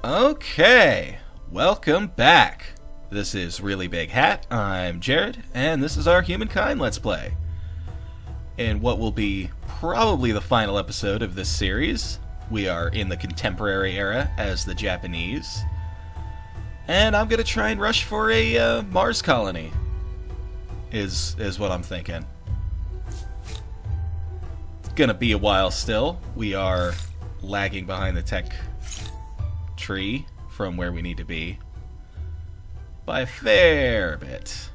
Okay, welcome back. This is ReallyBigHat. I'm Jared, and this is our Humankind Let's Play. In what will be probably the final episode of this series, we are in the contemporary era as the Japanese, and I'm gonna try and rush for a Mars colony. Is what I'm thinking. It's gonna be a while still. We are lagging behind the tech tree from where we need to be by a fair bit.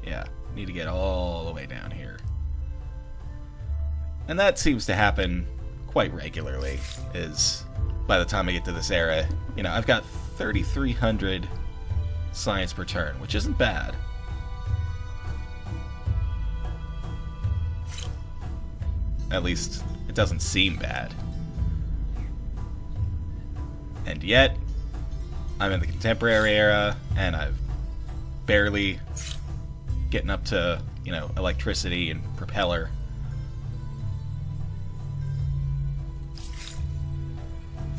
Yeah, need to get all the way down here. And that seems to happen quite regularly, is by the time I get to this era, you know, I've got 3,300 science per turn, which isn't bad. At least, it doesn't seem bad. And yet, I'm in the contemporary era, and I've barely getting up to, you know, electricity and propeller.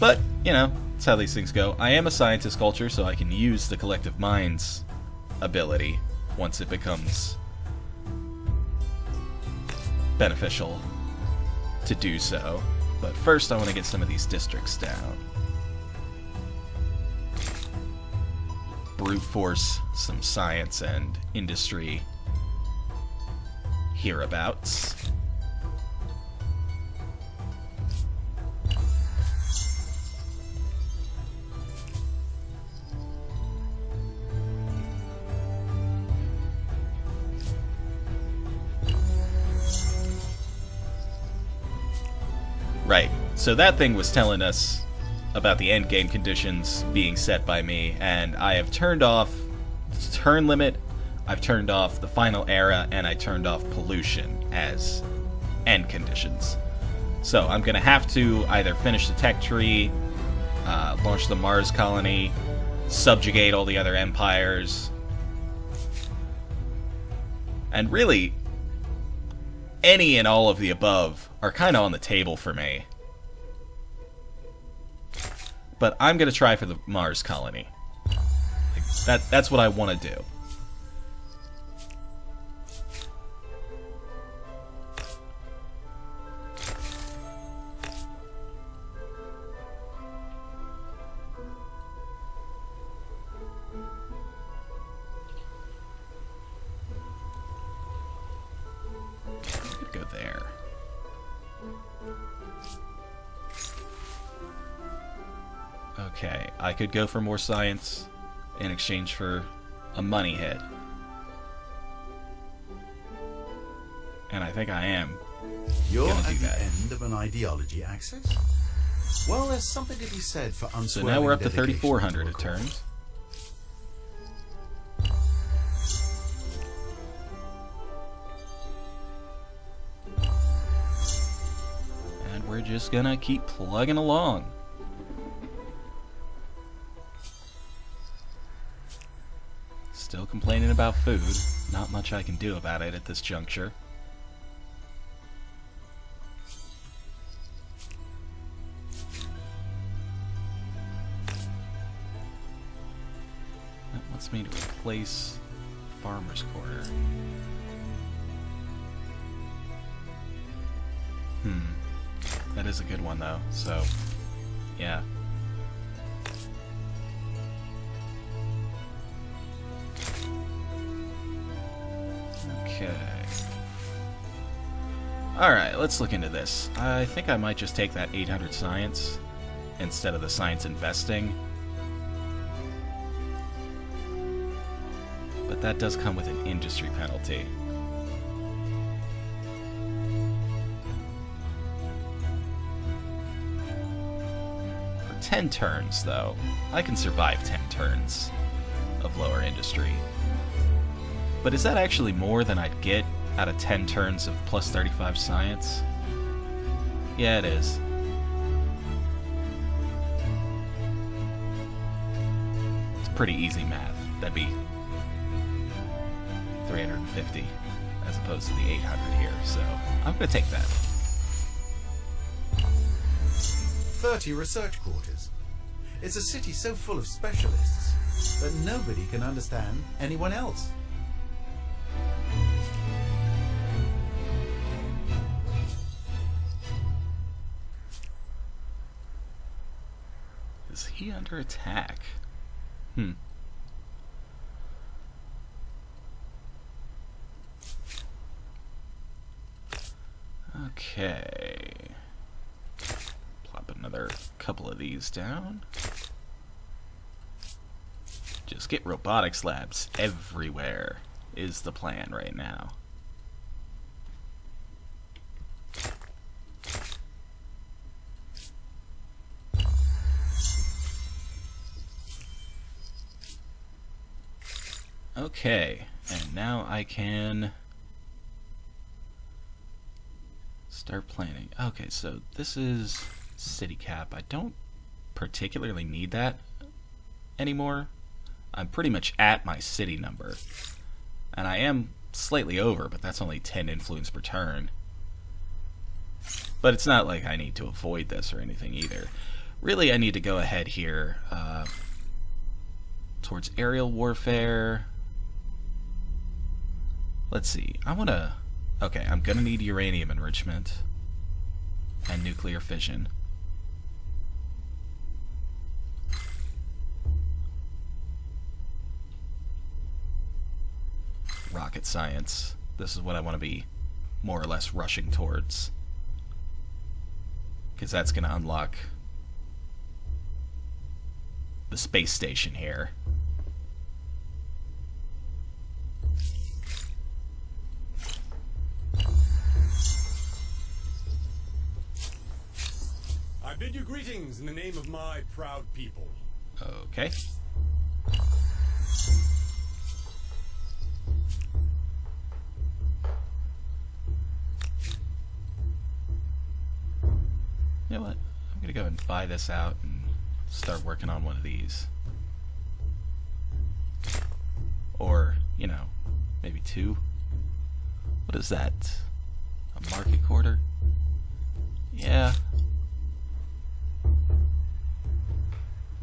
But, you know, that's how these things go. I am a scientist culture, so I can use the collective mind's ability once it becomes beneficial to do so. But first I want to get some of these districts down. Brute force some science and industry hereabouts. Right, so that thing was telling us about the end game conditions being set by me, and I have turned off turn limit, I've turned off the final era, and I turned off pollution as end conditions. So I'm going to have to either finish the tech tree, launch the Mars colony, subjugate all the other empires, and really, any and all of the above are kind of on the table for me. But I'm going to try for the Mars colony. That's what I want to do. I could go there. Okay, I could go for more science in exchange for a money hit. And I think I am. You're gonna at do the that. end of an ideology axis? Well, there's something to be said for So unswerving now we're up to dedication 3,400 to a a cause. turn. And we're just gonna keep plugging along. Still complaining about food. Not much I can do about it at this juncture. That wants me to replace Farmer's Quarter. That is a good one though, so yeah. Okay. Alright, let's look into this. I think I might just take that 800 science instead of the science investing. But that does come with an industry penalty. For 10 turns, though, I can survive 10 turns of lower industry. But is that actually more than I'd get out of 10 turns of plus 35 science? Yeah, it is. It's pretty easy math. That'd be 350 as opposed to the 800 here, so I'm going to take that. 30 research quarters. It's a city so full of specialists that nobody can understand anyone else. Is he under attack? Okay. Plop another couple of these down. Just get robotics labs everywhere is the plan right now. Okay, and now I can start planning. Okay, so this is city cap. I don't particularly need that anymore. I'm pretty much at my city number. And I am slightly over, but that's only 10 influence per turn. But it's not like I need to avoid this or anything either. Really, I need to go ahead here towards aerial warfare. Let's see. Okay, I'm gonna need uranium enrichment and nuclear fission. Rocket science. This is what I want to be more or less rushing towards, because that's going to unlock the space station here. I bid you greetings in the name of my proud people. Okay. You know what? I'm gonna go and buy this out and start working on one of these. Or, you know, maybe two. What is that? A market quarter? Yeah.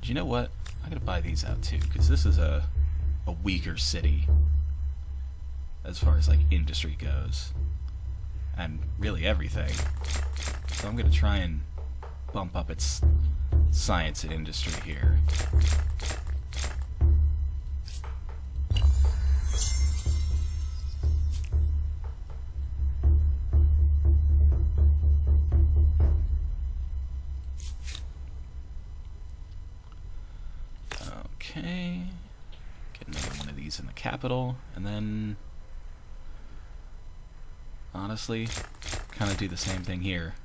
Do you know what? I'm gonna buy these out too, because this is a weaker city as far as like industry goes. And really everything. So I'm gonna try and bump up its science and industry here. Okay, get another one of these in the capital, and then honestly, kind of do the same thing here.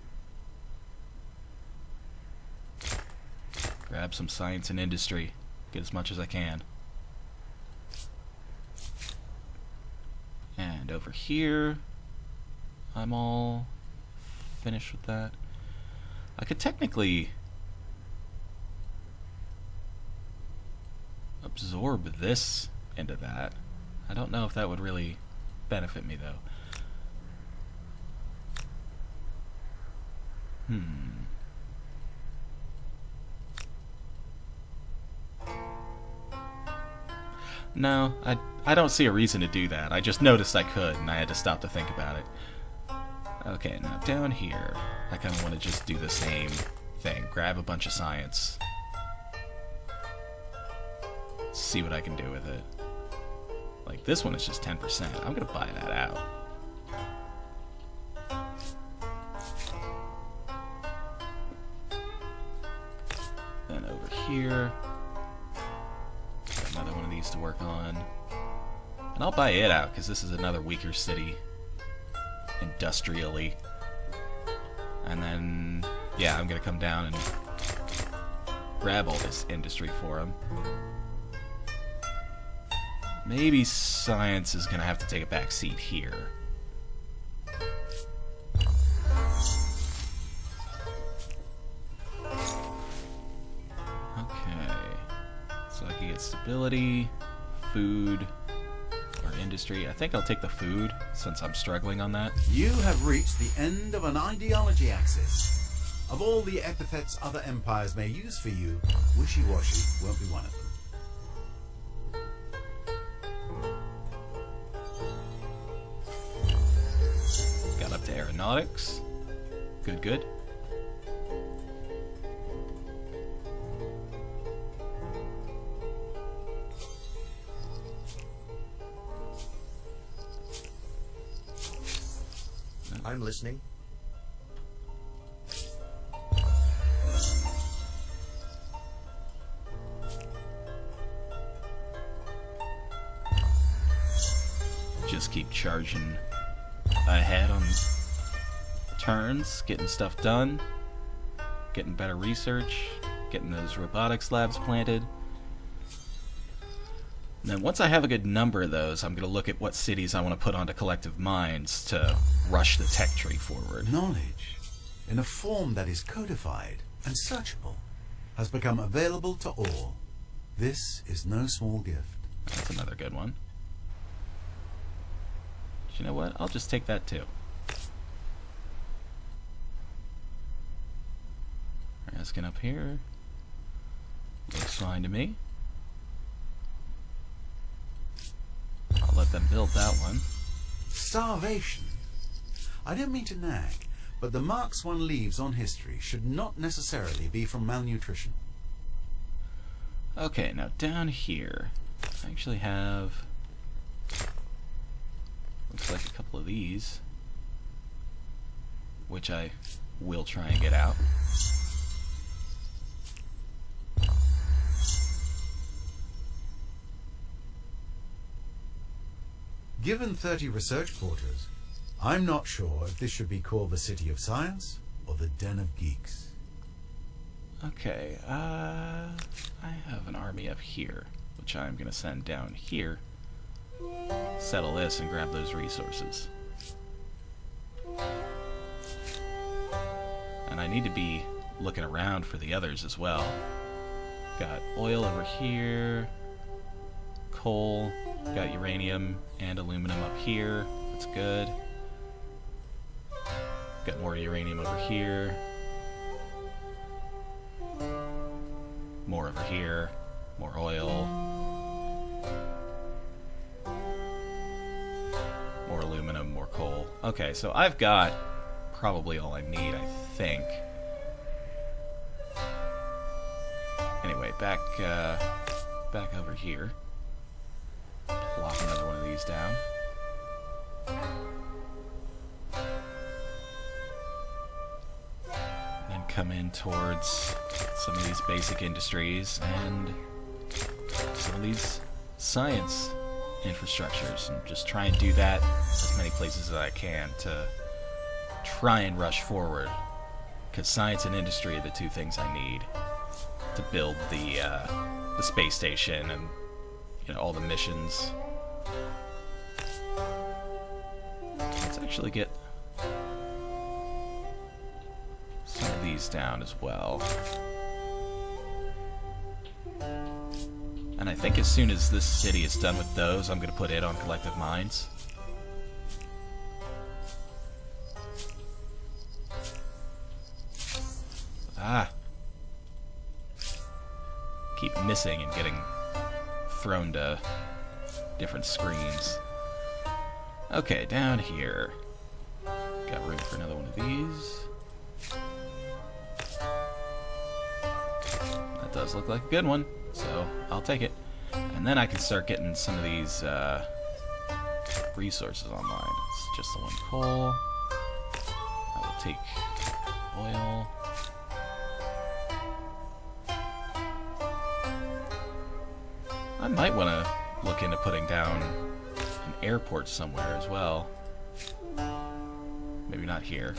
Grab some science and industry, get as much as I can. And over here, I'm all finished with that. I could technically absorb this into that. I don't know if that would really benefit me though. No, I don't see a reason to do that. I just noticed I could, and I had to stop to think about it. Okay, now down here, I kind of want to just do the same thing. Grab a bunch of science. See what I can do with it. Like, this one is just 10%. I'm going to buy that out. Then over here, got another one of these to work on. And I'll buy it out, because this is another weaker city industrially. And then, yeah, I'm going to come down and grab all this industry for him. Maybe science is going to have to take a back seat here. Okay. So I can get stability, food, or industry. I think I'll take the food, since I'm struggling on that. You have reached the end of an ideology axis. Of all the epithets other empires may use for you, wishy-washy won't be one of them. Got up to aeronautics. Good, good. I'm listening. Just keep charging ahead on turns, getting stuff done, getting better research, getting those robotics labs planted. And then once I have a good number of those, I'm going to look at what cities I want to put onto collective minds to rush the tech tree forward. Knowledge, in a form that is codified and searchable, has become available to all. This is no small gift. That's another good one. But you know what? I'll just take that too. Asking up here. Looks fine to me. I'll let them build that one. Starvation. I don't mean to nag, but the marks one leaves on history should not necessarily be from malnutrition. Okay, now down here, I actually have, looks like a couple of these, which I will try and get out. Given 30 research quarters, I'm not sure if this should be called the City of Science or the Den of Geeks. Okay, I have an army up here, which I'm going to send down here, settle this, and grab those resources. And I need to be looking around for the others as well. Got oil over here, coal, got uranium and aluminum up here, that's good. Got more uranium over here. More over here. More oil. More aluminum, more coal. Okay, so I've got probably all I need, I think. Anyway, back over here. Plop another one of these down. Then come in towards some of these basic industries and some of these science infrastructures, and just try and do that as many places as I can to try and rush forward, because science and industry are the two things I need to build the space station and, you know, all the missions. Let's actually get some of these down as well. And I think as soon as this city is done with those, I'm going to put it on Collective Minds. Ah. Keep missing and getting thrown to different screens. Okay, down here. Got room for another one of these. That does look like a good one, so I'll take it. And then I can start getting some of these resources online. It's just the one coal. I will take oil. I might want to look into putting down an airport somewhere as well. Maybe not here.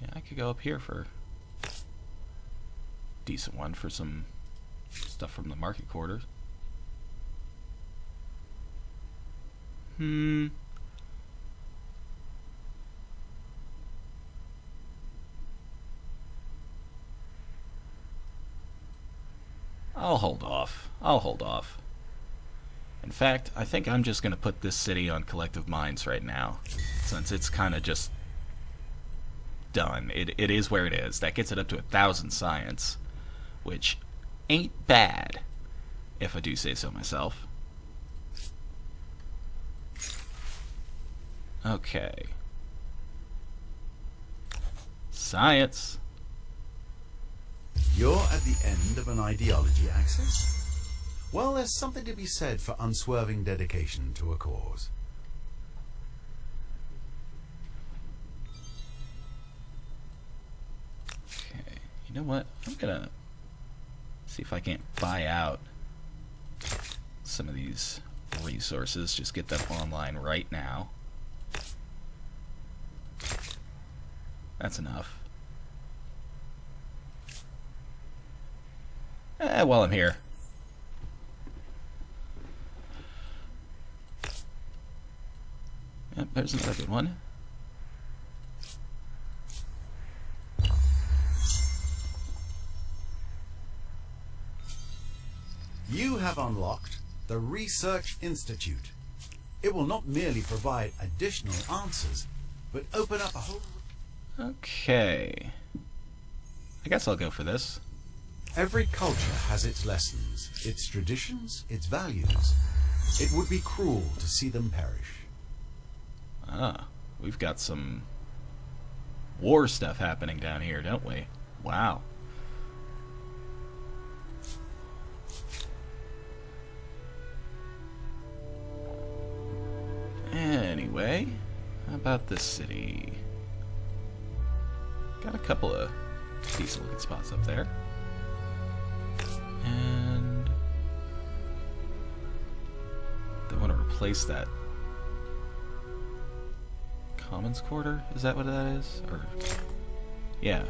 Yeah, I could go up here for a decent one for some stuff from the market quarters. I'll hold off. I'll hold off. In fact, I think I'm just going to put this city on collective minds right now, since it's kind of just done. It is where it is. That gets it up to 1,000 science, which ain't bad, if I do say so myself. Okay. Science. You're at the end of an ideology axis? Well, there's something to be said for unswerving dedication to a cause. Okay, you know what? I'm gonna see if I can't buy out some of these resources. Just get them online right now. That's enough. While I'm here. Yep, there's another good one. You have unlocked the Research Institute. It will not merely provide additional answers, but open up a whole... Okay. I guess I'll go for this. Every culture has its lessons, its traditions, its values. It would be cruel to see them perish. Ah, we've got some war stuff happening down here, don't we? Wow. Anyway, how about this city? Got a couple of decent looking spots up there. And they want to replace that Commons Quarter? Is that what that is? Or yeah.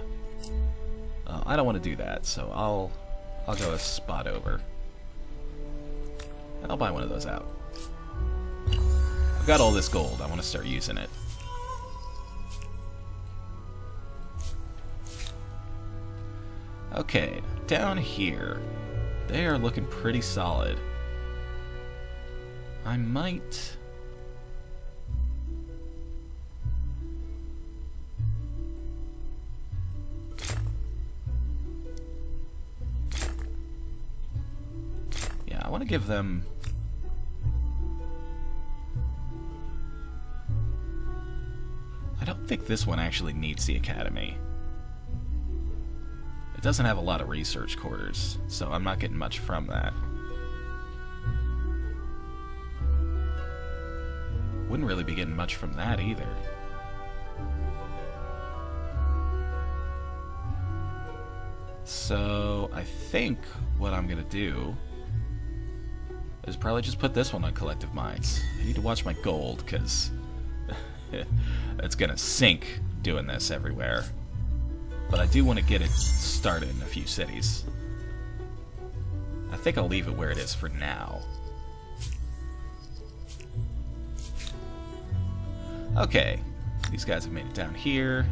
I don't want to do that, so I'll go a spot over. And I'll buy one of those out. I've got all this gold. I want to start using it. Okay, down here, they are looking pretty solid. I might... Yeah, I want to give them... I don't think this one actually needs the academy. It doesn't have a lot of research quarters, so I'm not getting much from that. Wouldn't really be getting much from that either. So I think what I'm gonna do is probably just put this one on Collective Minds. I need to watch my gold, because it's gonna sink doing this everywhere. But I do want to get it started in a few cities. I think I'll leave it where it is for now. Okay, these guys have made it down here.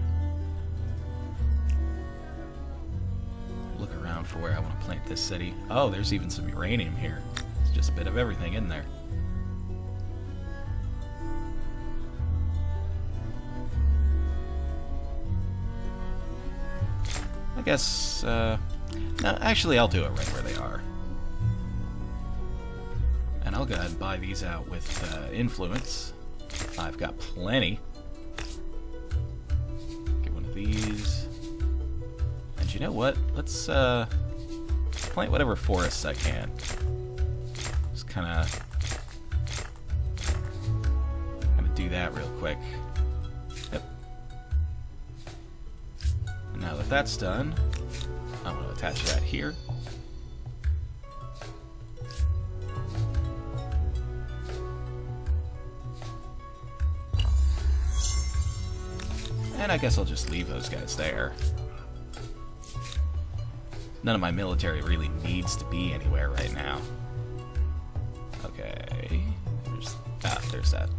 Look around for where I want to plant this city. Oh, there's even some uranium here. It's just a bit of everything in there. I guess, no, actually I'll do it right where they are. And I'll go ahead and buy these out with influence. I've got plenty. Get one of these. And you know what? Let's plant whatever forests I can. Just kinda do that real quick. Yep. And now that that's done, I'm gonna attach that here. And I guess I'll just leave those guys there. None of my military really needs to be anywhere right now. Okay. There's that.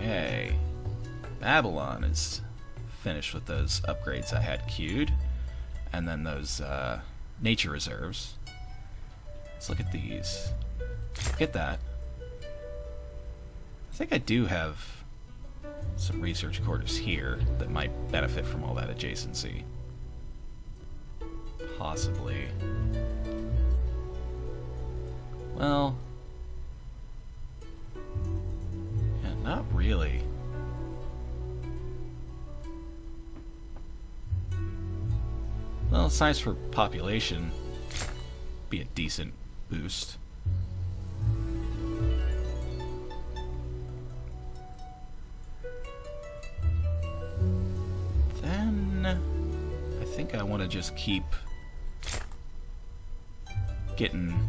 Okay. Babylon is finished with those upgrades I had queued. And then those nature reserves. Let's look at these. Get that. I think I do have some research quarters here that might benefit from all that adjacency. Possibly. Well, yeah, not really. Well, science for population be a decent boost. Then I think I want to just keep getting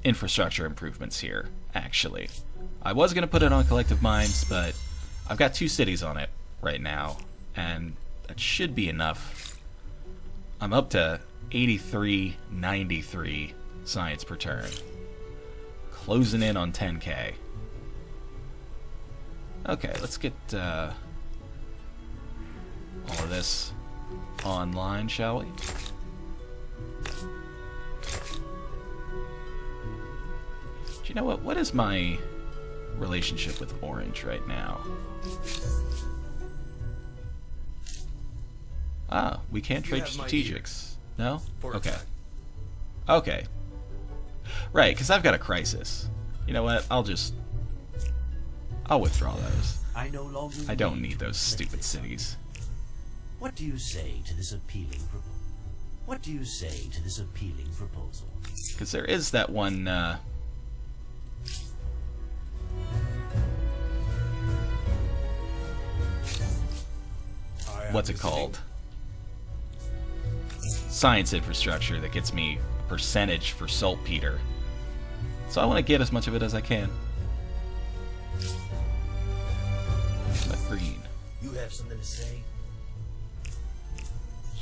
infrastructure improvements here, actually. I was going to put it on Collective Minds, but I've got 2 cities on it right now, and that should be enough. I'm up to 83.93 science per turn. Closing in on 10k. Okay, let's get all of this online, shall we? Do you know what? What is my relationship with Orange right now? Ah, we can't trade strategics. No? Okay. Okay. Right, because I've got a crisis. You know what? I'll withdraw those. I don't need those stupid cities. What do you say to this appealing proposal? Because there is that one, what's it called? Science infrastructure that gets me a percentage for saltpeter. So I want to get as much of it as I can. But green. You have something to say?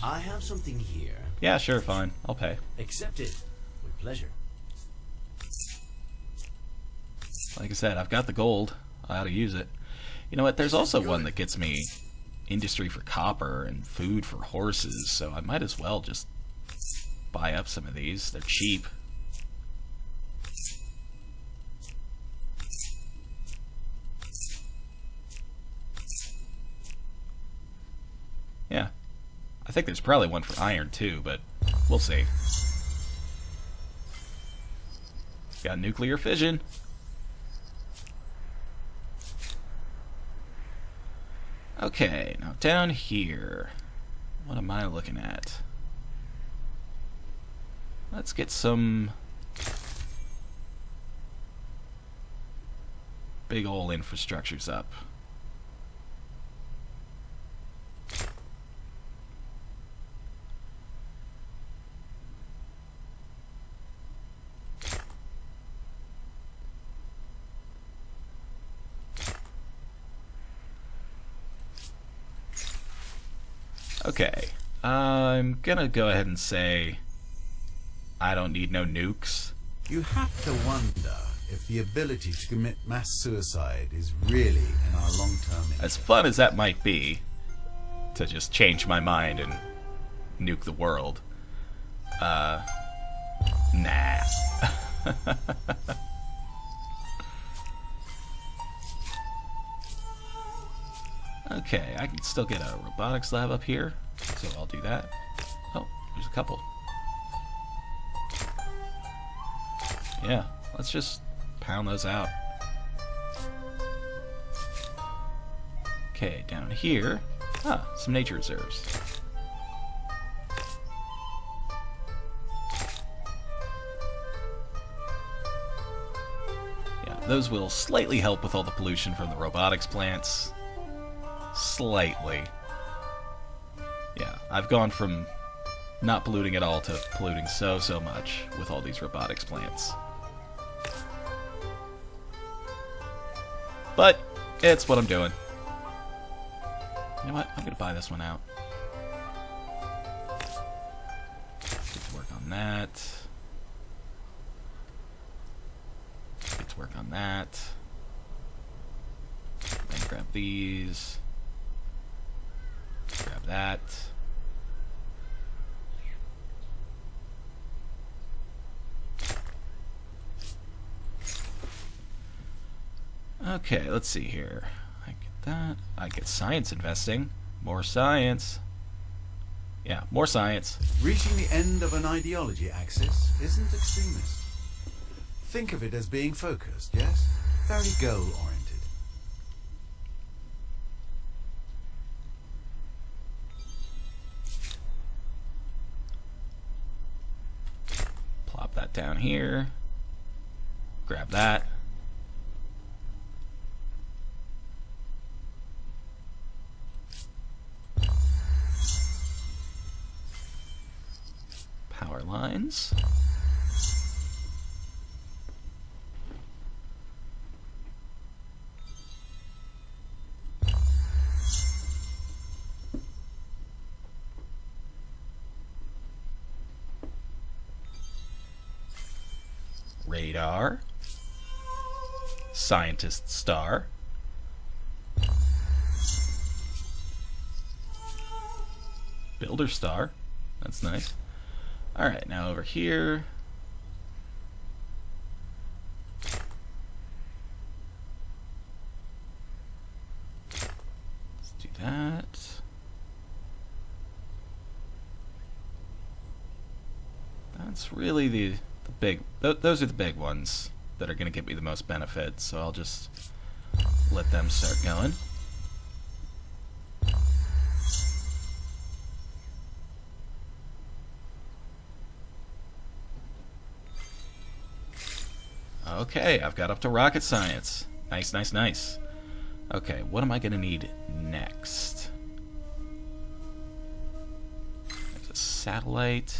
I have something here. Yeah, sure, fine. I'll pay. Accept it with pleasure. Like I said, I've got the gold. I ought to use it. You know what? There's also one that gets me industry for copper and food for horses, so I might as well just buy up some of these. They're cheap. Yeah. I think there's probably one for iron too, but we'll see. Got nuclear fission. Okay, now down here, what am I looking at? Let's get some big ol' infrastructures up. Okay, I'm gonna go ahead and say I don't need no nukes. You have to wonder if the ability to commit mass suicide is really in our long-term interest. As fun as that might be, to just change my mind and nuke the world, nah. Okay, I can still get a robotics lab up here, so I'll do that. Oh, there's a couple. Yeah, let's just pound those out. Okay, down here, some nature reserves. Yeah, those will slightly help with all the pollution from the robotics plants. Slightly. Yeah, I've gone from not polluting at all to polluting so much with all these robotics plants. But it's what I'm doing. You know what? I'm gonna buy this one out. Get to work on that. Get to work on that. Grab these. Grab that. Okay, let's see here. I get that. I get science investing. More science. Yeah, more science. Reaching the end of an ideology axis isn't extremist. Think of it as being focused, yes? Very goal-oriented. Plop that down here. Grab that. Power lines. Radar. Scientist star. Builder star. That's nice. Alright, now over here. Let's do that. That's really the big... those are the big ones that are going to give me the most benefit, so I'll just let them start going. Okay, I've got up to rocket science. Nice, nice, nice. Okay, what am I gonna need next? There's a satellite.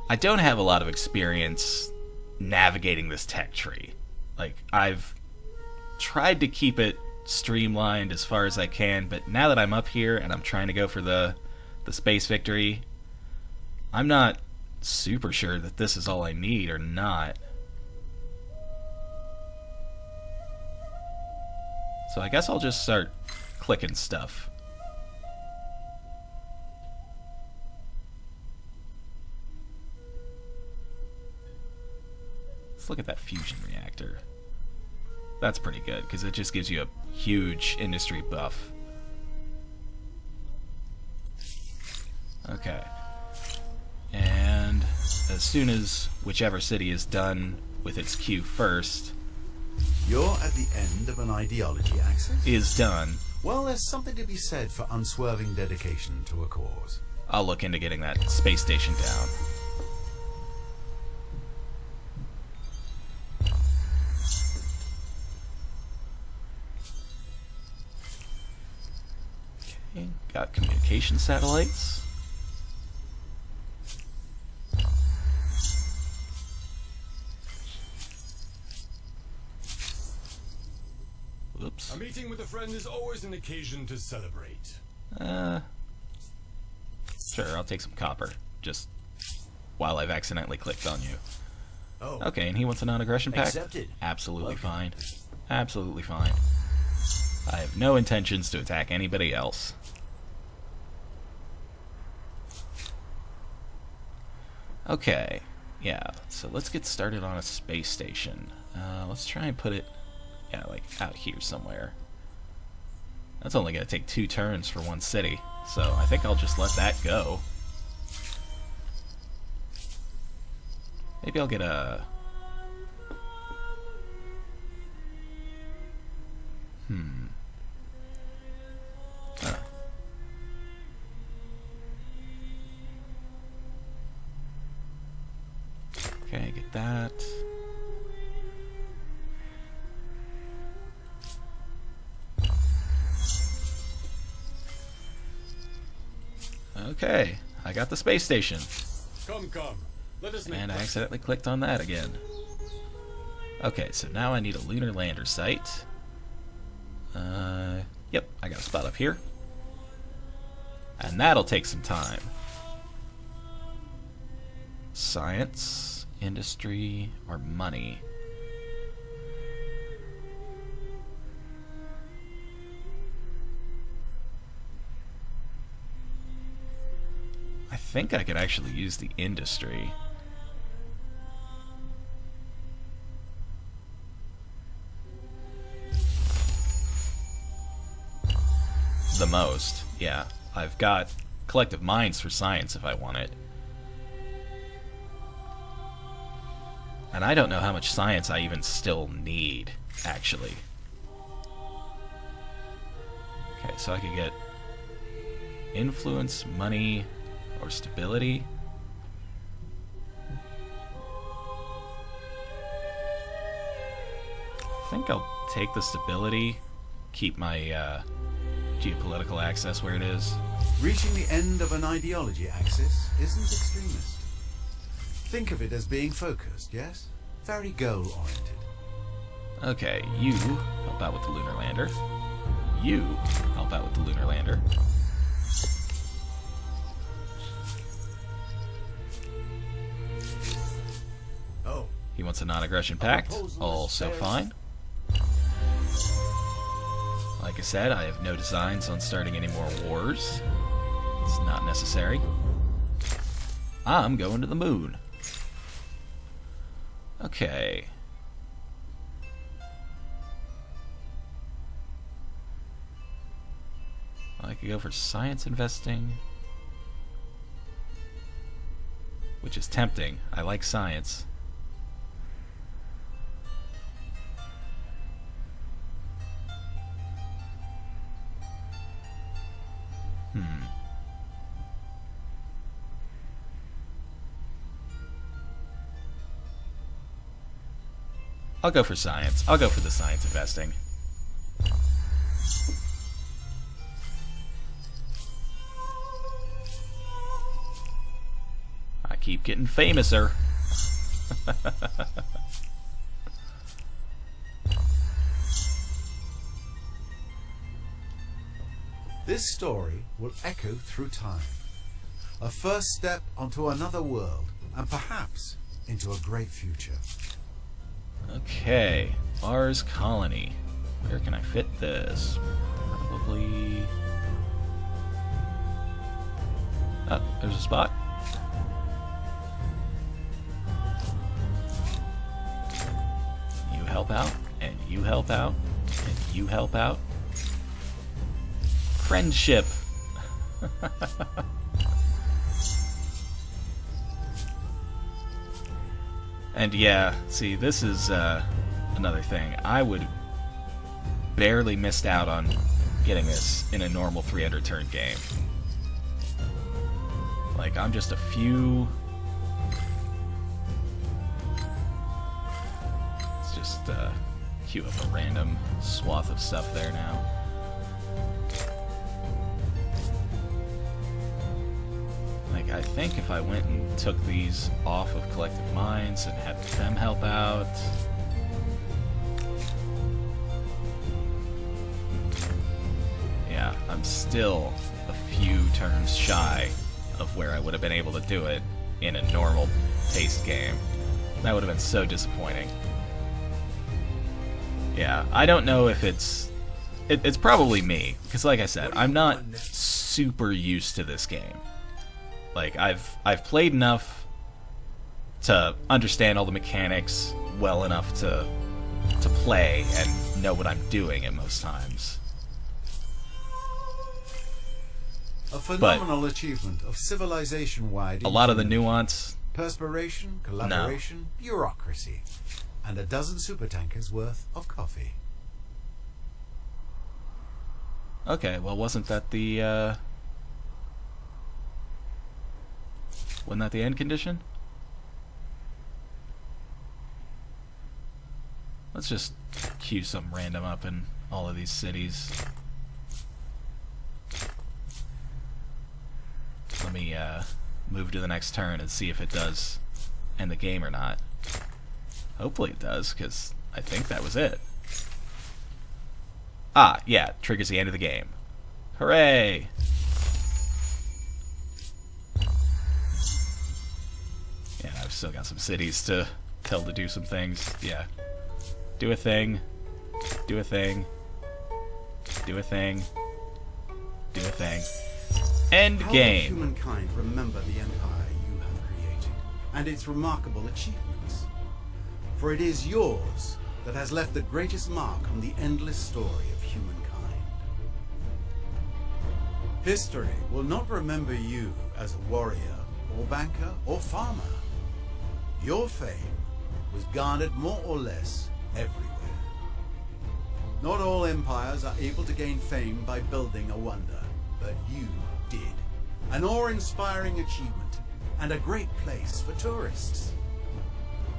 I don't have a lot of experience navigating this tech tree. Like, I've tried to keep it streamlined as far as I can, but now that I'm up here and I'm trying to go for the space victory, I'm not super sure that this is all I need or not. So I guess I'll just start clicking stuff. Let's look at that fusion reactor. That's pretty good, because it just gives you a huge industry buff. Okay. And as soon as whichever city is done with its queue first... You're at the end of an ideology axis? Is done. Well, there's something to be said for unswerving dedication to a cause. I'll look into getting that space station down. Okay, got communication satellites. Whoops. A meeting with a friend is always an occasion to celebrate. Sure, I'll take some copper. Just while I've accidentally clicked on you. Oh, Okay, and he wants a non-aggression pact? accepted. Absolutely Welcome. fine. Absolutely fine. I have no intentions to attack anybody else. Okay, yeah, so let's get started on a space station. Let's try and put it, yeah, like out here somewhere. That's only going to take 2 turns for one city, so I think I'll just let that go. Maybe I'll get a... Huh. Okay, get that. Okay, I got the space station. Come, come. Let us make And I accidentally clicked on that again. Okay, so now I need a lunar lander site. Yep, I got a spot up here. And that'll take some time. Science, industry, or money? I think I could actually use the industry. The most, yeah. I've got collective minds for science if I want it. And I don't know how much science I even still need, actually. Okay, so I could get influence, money, or stability. I think I'll take the stability, keep my geopolitical access where it is. Reaching the end of an ideology axis isn't extremist. Think of it as being focused, yes? Very goal-oriented. Okay, you help out with the lunar lander. You help out with the lunar lander. Oh, He wants a non-aggression pact. proposal Also is fine. Like I said, I have no designs on starting any more wars. It's not necessary. I'm going to the moon. Okay. I could go for science investing, which is tempting. I like science. I'll go for science. I'll go for the science investing. I keep getting famouser. This story will echo through time. A first step onto another world, and perhaps into a great future. Okay, Mars colony. Where can I fit this? Probably... Oh, there's a spot. You help out, and you help out, and you help out. Friendship! And yeah, see, this is another thing. I would barely missed out on getting this in a normal 300 turn game. Like, I'm just a few... Let's just queue up a random swath of stuff there now. Like, I think if I went and took these off of Collective Minds and had them help out... Yeah, I'm still a few turns shy of where I would have been able to do it in a normal paced game. That would have been so disappointing. Yeah, I don't know if it's... It's probably me, because like I said, I'm not super used to this game. Like, I've played enough to understand all the mechanics well enough to play and know what I'm doing at most times. A phenomenal achievement of civilization-wide A lot of the ingenuity. nuance, Perspiration, collaboration, bureaucracy, and a dozen supertankers worth of coffee. okay, well, wasn't that the end condition? Let's just queue some random up in all of these cities. Let me move to the next turn and see if it does end the game or not. Hopefully it does, because I think that was it. Ah, yeah, triggers the end of the game. Hooray! Yeah, I've still got some cities to tell to do some things. Yeah. Do a thing. Do a thing. Do a thing. Do a thing. End How will game. humankind remember the empire you have created and its remarkable achievements? For it is yours that has left the greatest mark on the endless story of humankind. History will not remember you as a warrior or banker or farmer. Your fame was garnered more or less everywhere. Not all empires are able to gain fame by building a wonder, but you did. An awe-inspiring achievement and a great place for tourists.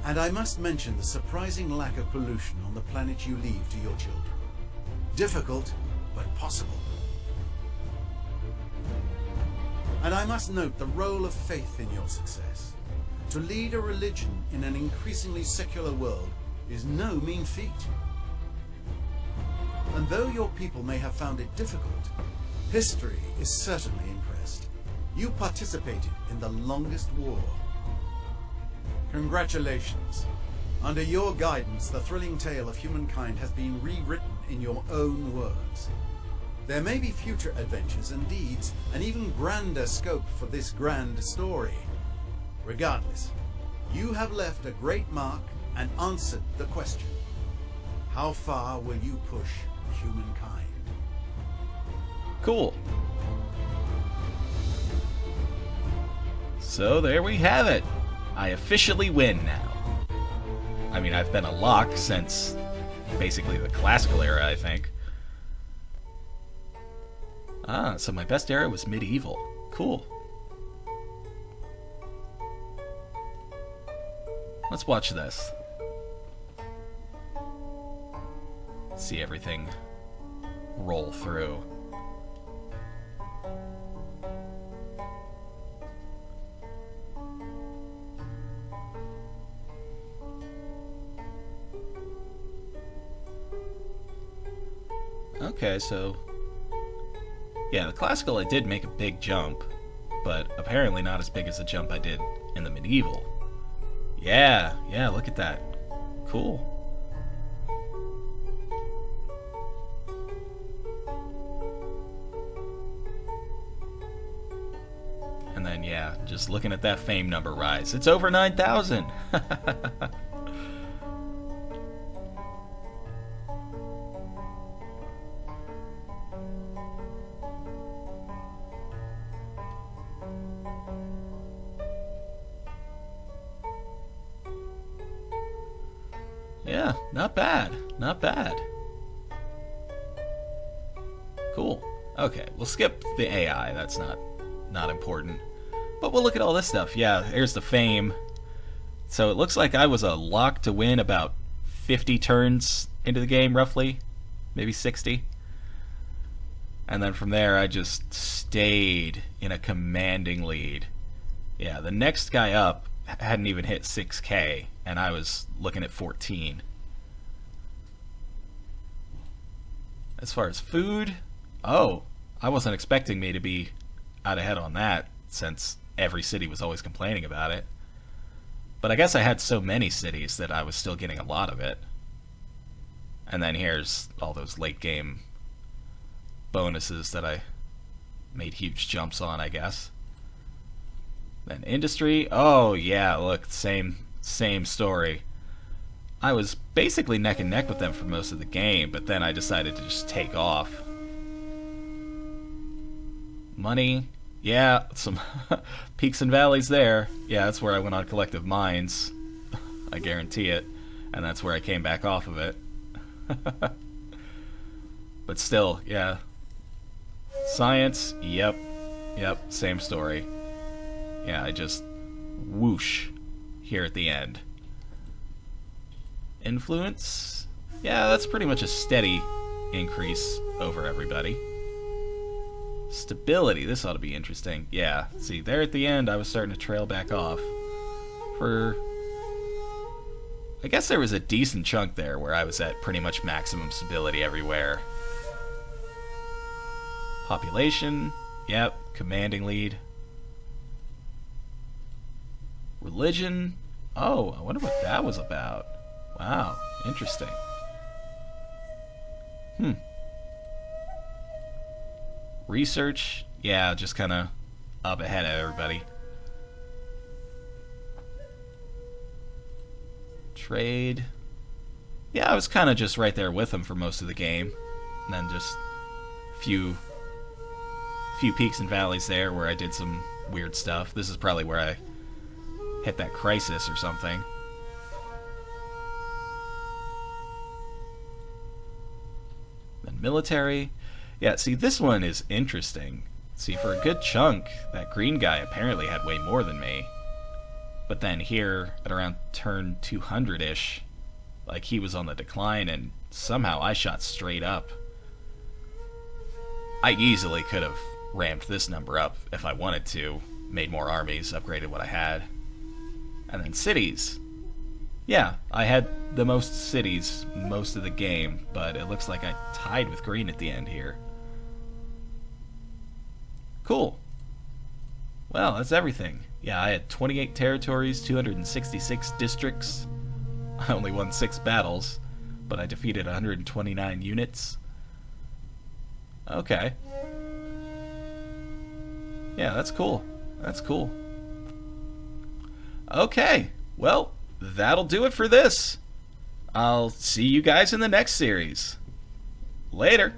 And I must mention the surprising lack of pollution on the planet you leave to your children. Difficult, but possible. And I must note the role of faith in your success. To lead a religion in an increasingly secular world is no mean feat. And though your people may have found it difficult, history is certainly impressed. You participated in the longest war. Congratulations. Under your guidance, the thrilling tale of humankind has been rewritten in your own words. There may be future adventures and deeds, an even grander scope for this grand story. Regardless, you have left a great mark and answered the question: how far will you push humankind? Cool. So there we have it. I officially win now. I mean, I've been a lock since basically the classical era, I think. Ah, so my best era was medieval. Cool. Let's watch this. See everything roll through. Okay, so yeah, the classical I did make a big jump, but apparently not as big as the jump I did in the medieval. Yeah, look at that. Cool. And then, yeah, just looking at that fame number rise. It's over 9,000! Yeah, not bad. Not bad. Cool. Okay, we'll skip the AI. That's not important. But we'll look at all this stuff. Yeah, here's the fame. So it looks like I was a lock to win about 50 turns into the game, roughly. Maybe 60. And then from there, I just stayed in a commanding lead. Yeah, the next guy up hadn't even hit 6K, and I was looking at 14. As far as food, oh, I wasn't expecting me to be out ahead on that, since every city was always complaining about it. But I guess I had so many cities that I was still getting a lot of it. And then here's all those late game bonuses that I made huge jumps on, I guess. Then industry, oh yeah, look, same story. I was basically neck and neck with them for most of the game, but then I decided to just take off. Money, yeah, some peaks and valleys there. Yeah, that's where I went on collective mines. I guarantee it. And that's where I came back off of it. But still, yeah. Science, yep, same story. Yeah, I just whoosh here at the end. Influence, yeah, that's pretty much a steady increase over everybody. Stability, this ought to be interesting. Yeah, see, there at the end I was starting to trail back off. I guess there was a decent chunk there where I was at pretty much maximum stability everywhere. Population, yep, commanding lead. Religion, oh, I wonder what that was about. Wow, interesting. Research, yeah, just kind of up ahead of everybody. Trade, yeah, I was kind of just right there with them for most of the game, and then just a few peaks and valleys there where I did some weird stuff. This is probably where I hit that crisis or something. Then military. Yeah, see, this one is interesting. See, for a good chunk, that green guy apparently had way more than me. But then here, at around turn 200-ish, like, he was on the decline, and somehow I shot straight up. I easily could have ramped this number up if I wanted to, made more armies, upgraded what I had. And then cities. Yeah, I had the most cities most of the game, but it looks like I tied with green at the end here. Cool. Well, that's everything. Yeah, I had 28 territories, 266 districts. I only won 6 battles, but I defeated 129 units. Okay. Yeah, that's cool. That's cool. Okay, well, that'll do it for this. I'll see you guys in the next series. Later.